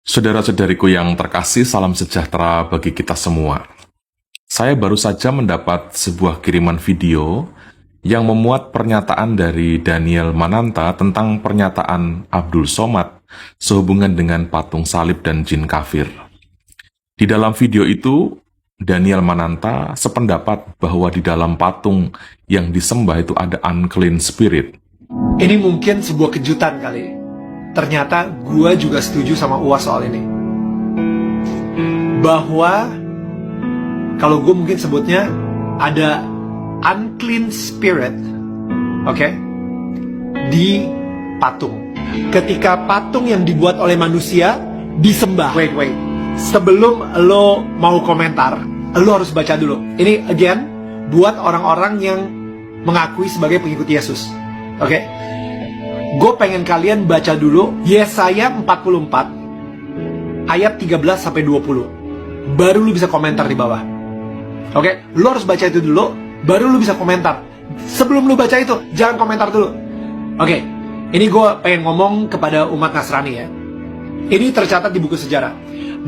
Saudara-saudariku yang terkasih, salam sejahtera bagi kita semua. Saya baru saja mendapat sebuah kiriman video yang memuat pernyataan dari Daniel Mananta tentang pernyataan Abdul Somad sehubungan dengan patung salib dan jin kafir. Di dalam video itu, Daniel Mananta sependapat bahwa di dalam patung yang disembah itu ada unclean spirit. Ini mungkin sebuah kejutan kali. Ternyata gue juga setuju sama Uwas soal ini. Bahwa kalau gue mungkin sebutnya ada unclean spirit, oke, di patung. Ketika patung yang dibuat oleh manusia disembah. Wait. Sebelum lo mau komentar, lo harus baca dulu. Ini again buat orang-orang yang mengakui sebagai pengikut Yesus. Oke? Gue pengen kalian baca dulu Yesaya 44 ayat 13-20. Baru lu bisa komentar di bawah. Oke? Lu harus baca itu dulu, baru lu bisa komentar. Sebelum lu baca itu, jangan komentar dulu. Oke, ini gue pengen ngomong kepada umat Nasrani ya. Ini tercatat di buku sejarah.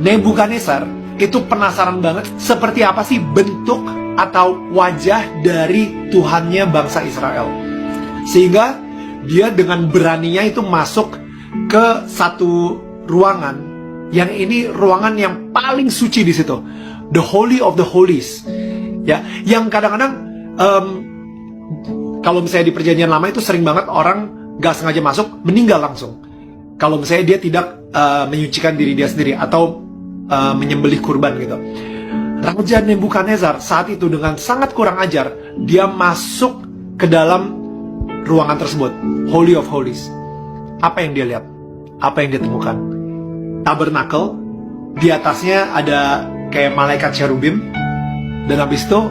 Nebukadnezar itu penasaran banget seperti apa sih bentuk atau wajah dari Tuhannya bangsa Israel. Sehingga dia dengan beraninya itu masuk ke satu ruangan yang ini ruangan yang paling suci di situ, the holy of the holies, ya, yang kadang-kadang kalau misalnya di perjanjian lama itu sering banget orang gak sengaja masuk meninggal langsung. Kalau misalnya dia tidak menyucikan diri dia sendiri atau menyembelih kurban gitu. Raja Nebukadnezar saat itu dengan sangat kurang ajar dia masuk ke dalam ruangan tersebut, Holy of Holies. Apa yang dia lihat? Apa yang dia temukan? Tabernakel, di atasnya ada kayak malaikat cherubim, dan habis itu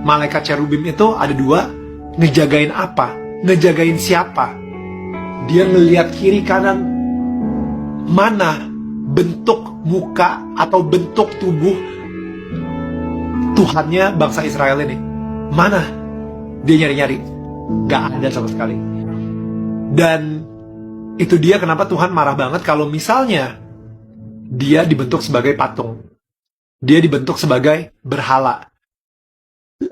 malaikat cherubim itu ada dua, ngejagain apa? Ngejagain siapa? Dia ngelihat kiri kanan, mana bentuk muka atau bentuk tubuh Tuhannya bangsa Israel ini? Mana? Dia nyari-nyari. Gak ada sama sekali. Dan itu dia kenapa Tuhan marah banget kalau misalnya dia dibentuk sebagai patung. Dia dibentuk sebagai berhala.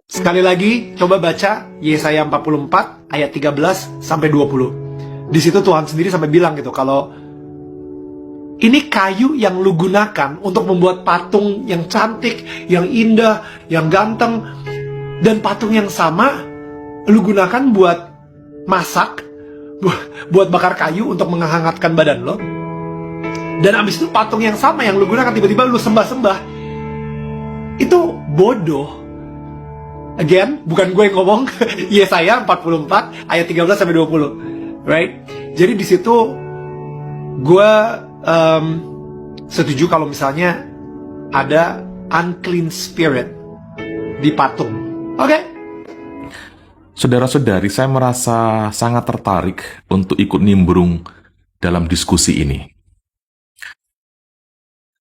Sekali lagi, coba baca Yesaya 44 ayat 13-20. Di situ Tuhan sendiri sampai bilang gitu, kalau ini kayu yang lu gunakan untuk membuat patung yang cantik, yang indah, yang ganteng, dan patung yang sama lu gunakan buat masak, buat bakar kayu untuk menghangatkan badan lo. Dan abis itu patung yang sama yang lu gunakan tiba-tiba lu sembah-sembah. Itu bodoh. Again, bukan gue yang ngomong. Yesaya 44 ayat 13-20. Right? Jadi di situ gue setuju kalau misalnya ada unclean spirit di patung. Oke? Saudara-saudari, saya merasa sangat tertarik untuk ikut nimbrung dalam diskusi ini.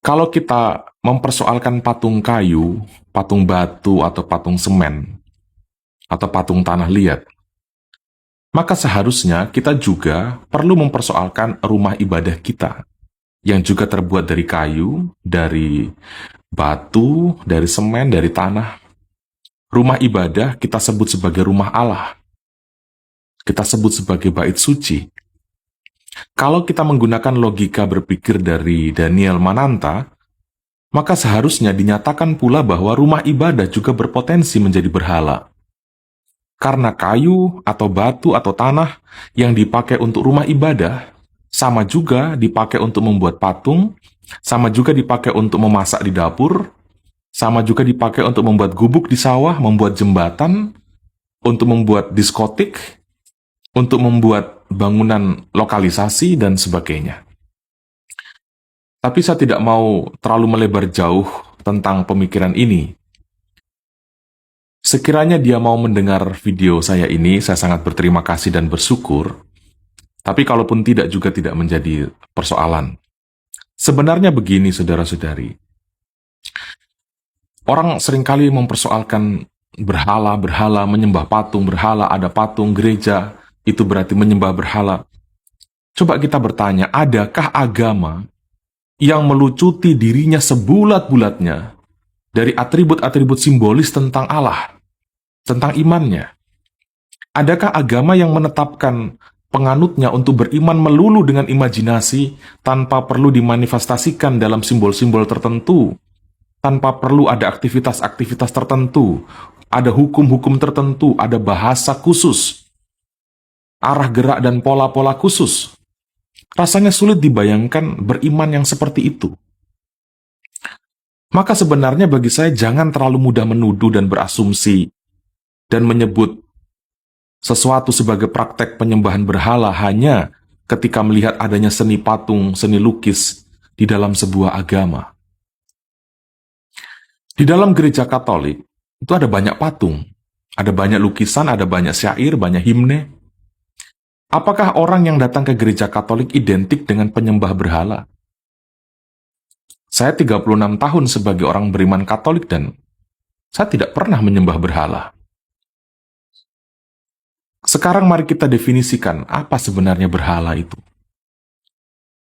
Kalau kita mempersoalkan patung kayu, patung batu, atau patung semen, atau patung tanah liat, maka seharusnya kita juga perlu mempersoalkan rumah ibadah kita, yang juga terbuat dari kayu, dari batu, dari semen, dari tanah. Rumah ibadah kita sebut sebagai rumah Allah. Kita sebut sebagai bait suci. Kalau kita menggunakan logika berpikir dari Daniel Mananta, maka seharusnya dinyatakan pula bahwa rumah ibadah juga berpotensi menjadi berhala. Karena kayu atau batu atau tanah yang dipakai untuk rumah ibadah, sama juga dipakai untuk membuat patung, sama juga dipakai untuk memasak di dapur, sama juga dipakai untuk membuat gubuk di sawah, membuat jembatan, untuk membuat diskotik, untuk membuat bangunan lokalisasi, dan sebagainya. Tapi saya tidak mau terlalu melebar jauh tentang pemikiran ini. Sekiranya dia mau mendengar video saya ini, saya sangat berterima kasih dan bersyukur. Tapi kalaupun tidak, juga tidak menjadi persoalan. Sebenarnya begini, saudara-saudari. Orang seringkali mempersoalkan berhala, menyembah patung, berhala, ada patung, gereja, itu berarti menyembah berhala. Coba kita bertanya, adakah agama yang melucuti dirinya sebulat-bulatnya dari atribut-atribut simbolis tentang Allah, tentang imannya? Adakah agama yang menetapkan penganutnya untuk beriman melulu dengan imajinasi tanpa perlu dimanifestasikan dalam simbol-simbol tertentu, tanpa perlu ada aktivitas-aktivitas tertentu, ada hukum-hukum tertentu, ada bahasa khusus, arah gerak dan pola-pola khusus? Rasanya sulit dibayangkan beriman yang seperti itu. Maka sebenarnya bagi saya jangan terlalu mudah menuduh dan berasumsi dan menyebut sesuatu sebagai praktek penyembahan berhala hanya ketika melihat adanya seni patung, seni lukis di dalam sebuah agama. Di dalam gereja Katolik, itu ada banyak patung, ada banyak lukisan, ada banyak syair, banyak himne. Apakah orang yang datang ke gereja Katolik identik dengan penyembah berhala? Saya 36 tahun sebagai orang beriman Katolik dan saya tidak pernah menyembah berhala. Sekarang mari kita definisikan apa sebenarnya berhala itu.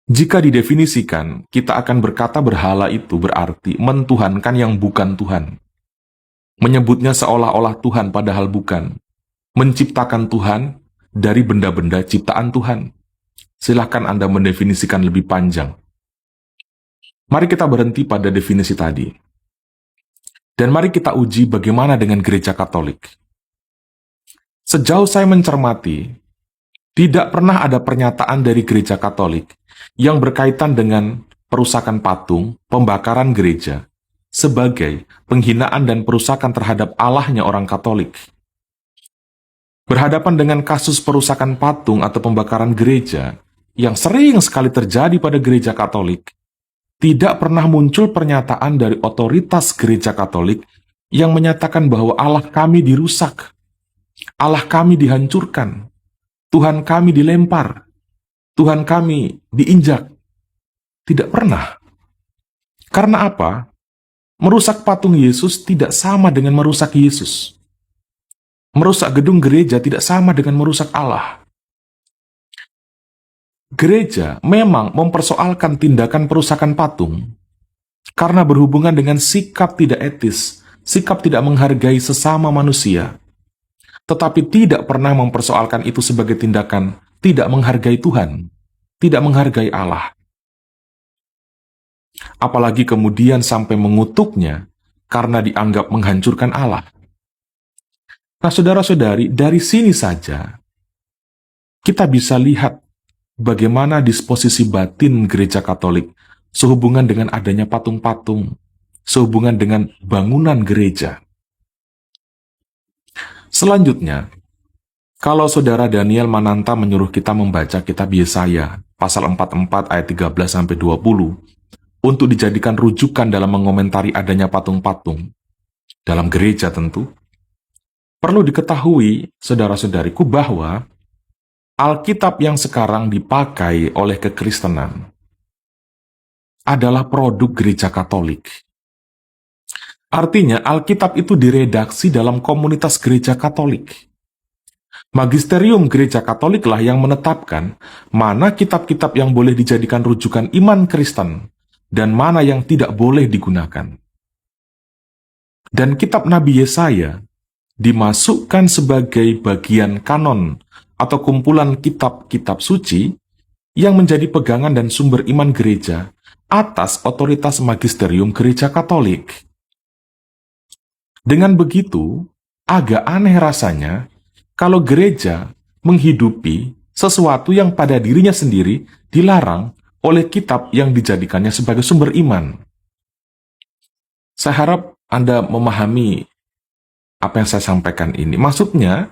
Jika didefinisikan, kita akan berkata berhala itu berarti mentuhankan yang bukan Tuhan. Menyebutnya seolah-olah Tuhan padahal bukan. Menciptakan Tuhan dari benda-benda ciptaan Tuhan. Silahkan Anda mendefinisikan lebih panjang. Mari kita berhenti pada definisi tadi. Dan mari kita uji bagaimana dengan gereja Katolik. Sejauh saya mencermati, tidak pernah ada pernyataan dari gereja Katolik yang berkaitan dengan perusakan patung, pembakaran gereja, sebagai penghinaan dan perusakan terhadap Allahnya orang Katolik. Berhadapan dengan kasus perusakan patung atau pembakaran gereja yang sering sekali terjadi pada gereja Katolik, tidak pernah muncul pernyataan dari otoritas gereja Katolik yang menyatakan bahwa Allah kami dirusak, Allah kami dihancurkan, Tuhan kami dilempar, Tuhan kami diinjak. Tidak pernah. Karena apa? Merusak patung Yesus tidak sama dengan merusak Yesus. Merusak gedung gereja tidak sama dengan merusak Allah. Gereja memang mempersoalkan tindakan perusakan patung karena berhubungan dengan sikap tidak etis, sikap tidak menghargai sesama manusia, tetapi tidak pernah mempersoalkan itu sebagai tindakan tidak menghargai Tuhan, tidak menghargai Allah. Apalagi kemudian sampai mengutuknya karena dianggap menghancurkan Allah. Nah, saudara-saudari, dari sini saja kita bisa lihat bagaimana disposisi batin gereja Katolik sehubungan dengan adanya patung-patung, sehubungan dengan bangunan gereja. Selanjutnya, kalau saudara Daniel Mananta menyuruh kita membaca kitab Yesaya, pasal 44 ayat 13-20, untuk dijadikan rujukan dalam mengomentari adanya patung-patung, dalam gereja tentu, perlu diketahui, saudara-saudariku, bahwa Alkitab yang sekarang dipakai oleh kekristenan adalah produk gereja Katolik. Artinya, Alkitab itu diredaksi dalam komunitas gereja Katolik. Magisterium gereja Katoliklah yang menetapkan mana kitab-kitab yang boleh dijadikan rujukan iman Kristen dan mana yang tidak boleh digunakan. Dan kitab Nabi Yesaya dimasukkan sebagai bagian kanon atau kumpulan kitab-kitab suci yang menjadi pegangan dan sumber iman gereja atas otoritas magisterium gereja Katolik. Dengan begitu, agak aneh rasanya kalau gereja menghidupi sesuatu yang pada dirinya sendiri dilarang oleh kitab yang dijadikannya sebagai sumber iman. Saya harap Anda memahami apa yang saya sampaikan ini. Maksudnya,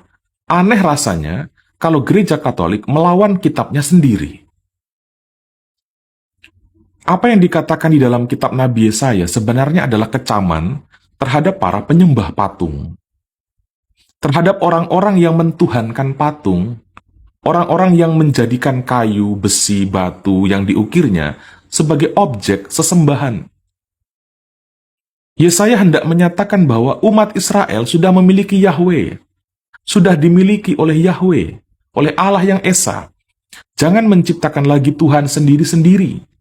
aneh rasanya kalau gereja Katolik melawan kitabnya sendiri. Apa yang dikatakan di dalam kitab Nabi Yesaya sebenarnya adalah kecaman terhadap para penyembah patung. Terhadap orang-orang yang mentuhankan patung, orang-orang yang menjadikan kayu, besi, batu yang diukirnya sebagai objek sesembahan. Yesaya hendak menyatakan bahwa umat Israel sudah memiliki Yahweh, sudah dimiliki oleh Yahweh, oleh Allah yang Esa. Jangan menciptakan lagi Tuhan sendiri-sendiri.